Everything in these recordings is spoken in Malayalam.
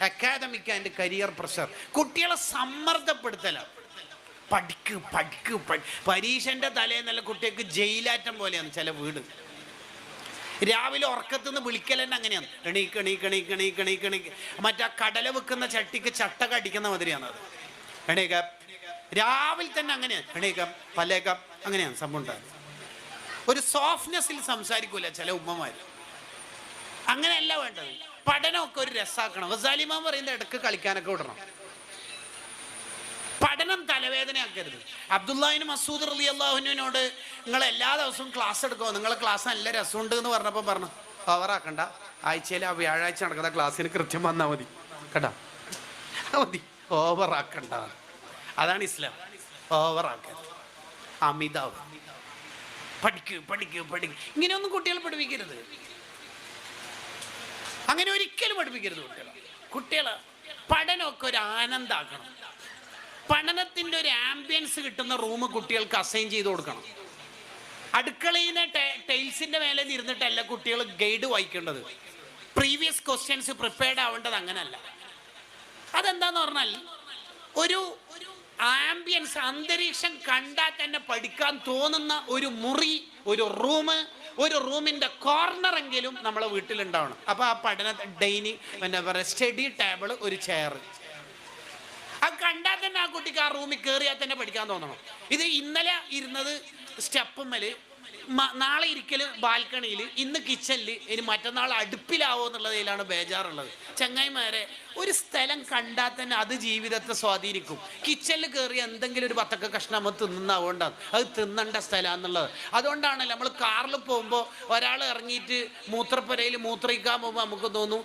Academic and career pressure. കുട്ടികളെ സമ്മർദ്ദപ്പെടുത്തലാണ്. പഠിക്ക് പഠിക്ക് പരീക്ഷൻ്റെ തലേന്നല്ല കുട്ടികൾക്ക് ജയിലാറ്റം പോലെയാണ് ചില വീട്. രാവിലെ ഉറക്കത്തുനിന്ന് വിളിക്കൽ തന്നെ അങ്ങനെയാണ്. എണീക്ക് എണീക്ക് എണീക്ക് എണീക്ക് എണീക്ക് എണീക്ക്. മറ്റേ കടല വെക്കുന്ന ചട്ടിക്ക് ചട്ടക അടിക്കുന്ന മാതിരിയാണ് അത്. എണീക്കാം രാവിലെ തന്നെ അങ്ങനെയാണ്. എണീക്കാം പല്ലേക്കാം അങ്ങനെയാണ് സംഭവം ഉണ്ടാകുന്നത്. ഒരു സോഫ്റ്റ്നെസ്സിൽ സംസാരിക്കൂല ചില ഉമ്മമാർ. അങ്ങനെയല്ല വേണ്ടത്. പഠനമൊക്കെ ഒരു രസാക്കണം. ഗസാലിമാൻ പറയുന്നത് ഇടയ്ക്ക് കളിക്കാനൊക്കെ വിടണം. പഠനം തലവേദനയാക്കരുത്. അബ്ദുല്ലാഹിബ്നു മസ്ഊദ് റളിയല്ലാഹുവിനോട് നിങ്ങൾ എല്ലാ ദിവസവും ക്ലാസ് എടുക്കുമോ, നിങ്ങളെ ക്ലാസ് നല്ല രസമുണ്ട് എന്ന് പറഞ്ഞപ്പോൾ പറഞ്ഞു, ഓവറാക്കണ്ട, ആഴ്ചയിൽ ആ വ്യാഴാഴ്ച നടക്കുന്ന ക്ലാസ്സിന് കൃത്യം വന്നാൽ മതി കേട്ടാ, മതി, ഓവറാക്കണ്ട. അതാണ് ഇസ്ലാം. ഓവറാക്കരുത്, അമിതാവ്. പഠിക്കൂ പഠിക്കൂ പഠിക്കൂ, ഇങ്ങനെയൊന്നും കുട്ടികളെ പഠിപ്പിക്കരുത്. അങ്ങനെ ഒരിക്കലും പഠിപ്പിക്കരുത് കുട്ടികളെ. പഠനമൊക്കെ ഒരു ആനന്ദമാക്കണം. പഠനത്തിൻ്റെ ഒരു ആംബിയൻസ് കിട്ടുന്ന റൂം കുട്ടികൾക്ക് അസൈൻ ചെയ്ത് കൊടുക്കണം. അടുക്കളയിൽ നിന്ന് ടൈൽസിൻ്റെ മേലെ ഇരുന്നിട്ടല്ല കുട്ടികൾ ഗൈഡ് വായിക്കേണ്ടത്. പ്രീവിയസ് ക്വസ്റ്റ്യൻസ് പ്രിപ്പയർഡ് ആവേണ്ടത് അങ്ങനല്ല. അതെന്താന്ന് പറഞ്ഞാൽ ഒരു ആംബിയൻസ്, അന്തരീക്ഷം കണ്ടാൽ തന്നെ പഠിക്കാൻ തോന്നുന്ന ഒരു മുറി, ഒരു റൂം, ഒരു റൂമിൻ്റെ കോർണറെങ്കിലും നമ്മളെ വീട്ടിലുണ്ടാവണം. അപ്പോൾ ആ പഠന ഡൈനിങ് എന്താ പറയുക, സ്റ്റഡി ടേബിൾ, ഒരു ചെയർ, അത് കണ്ടാൽ തന്നെ ആ കുട്ടിക്ക് ആ റൂമിൽ കയറിയാൽ തന്നെ പഠിക്കാൻ തോന്നണം. ഇത് ഇന്നലെ ഇരുന്നത് സ്റ്റെപ്പുമ്മൽ, നാളെ ഇരിക്കൽ ബാൽക്കണിയിൽ, ഇന്ന് കിച്ചണിൽ, ഇനി മറ്റന്നാൾ അടുപ്പിലാവോ എന്നുള്ളതിലാണ് ബേജാറുള്ളത്. ചങ്ങായിമാരെ, ഒരു സ്ഥലം കണ്ടാൽ തന്നെ അത് ജീവിതത്തെ സ്വാധീനിക്കും. കിച്ചണിൽ കയറി എന്തെങ്കിലും ഒരു പത്തക്ക കഷ്ണം നമ്മൾ തിന്നുന്നതുകൊണ്ടാണ് അത് തിന്നേണ്ട സ്ഥലമാണെന്നുള്ളത്. അതുകൊണ്ടാണല്ലോ നമ്മൾ കാറിൽ പോകുമ്പോൾ ഒരാൾ ഇറങ്ങിയിട്ട് മൂത്രപ്പുരയിൽ മൂത്രയിക്കാൻ പോകുമ്പോൾ നമുക്ക് തോന്നും,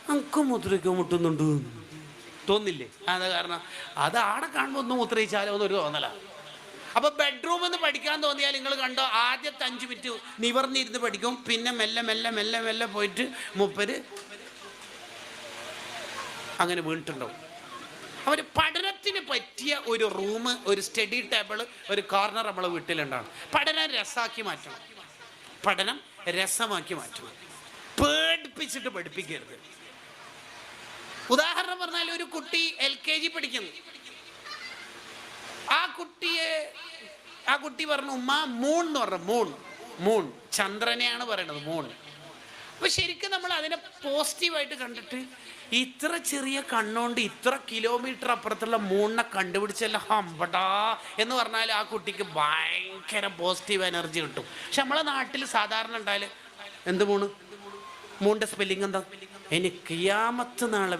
നമുക്ക് മൂത്രയിക്കാൻ മുട്ടുന്നുണ്ട് തോന്നില്ലേ? അത് കാരണം അത് ആടെ കാണുമ്പോൾ ഒന്ന് മൂത്രയിച്ചാലോ എന്നൊരു തോന്നലാണ്. അപ്പോൾ ബെഡ്റൂമിൽ നിന്ന് പഠിക്കാൻ തോന്നിയാൽ നിങ്ങൾ കണ്ടോ, ആദ്യത്തെ 5 മിനിറ്റ് നിവർന്നിരുന്ന് പഠിക്കും, പിന്നെ മെല്ലെ മെല്ലെ മെല്ലെ മെല്ലെ പോയിട്ട് മൂപ്പര് അങ്ങനെ വീണിട്ടുണ്ടാവും. അവർ പഠനത്തിന് പറ്റിയ ഒരു റൂം, ഒരു സ്റ്റഡി ടേബിൾ, ഒരു കോർണർ നമ്മളെ വീട്ടിലുണ്ടാവും. പഠനം രസമാക്കി മാറ്റണം. പഠനം രസമാക്കി മാറ്റണം. പേടിപ്പിച്ചിട്ട് പഠിപ്പിക്കരുത്. ഉദാഹരണം പറഞ്ഞാൽ, ഒരു കുട്ടി LKG പഠിക്കുന്നു. ആ കുട്ടി പറഞ്ഞു, ഉമ്മ മൂൺ എന്ന് പറഞ്ഞു. മൂൺ ചന്ദ്രനെയാണ് പറയണത്, മൂൺ. അപ്പൊ ശരിക്കും നമ്മൾ അതിനെ പോസിറ്റീവായിട്ട് കണ്ടിട്ട്, ഇത്ര ചെറിയ കണ്ണുകൊണ്ട് ഇത്ര കിലോമീറ്റർ അപ്പുറത്തുള്ള മൂണിനെ കണ്ടുപിടിച്ചല്ല ഹമ്പടാ എന്ന് പറഞ്ഞാൽ ആ കുട്ടിക്ക് ഭയങ്കര പോസിറ്റീവ് എനർജി കിട്ടും. പക്ഷെ നമ്മളെ നാട്ടിൽ സാധാരണ ഉണ്ടായാൽ എന്ത് മൂണിന്റെ സ്പെല്ലിംഗ് എന്താ? ഇനി ഖിയാമത്ത് നാളെ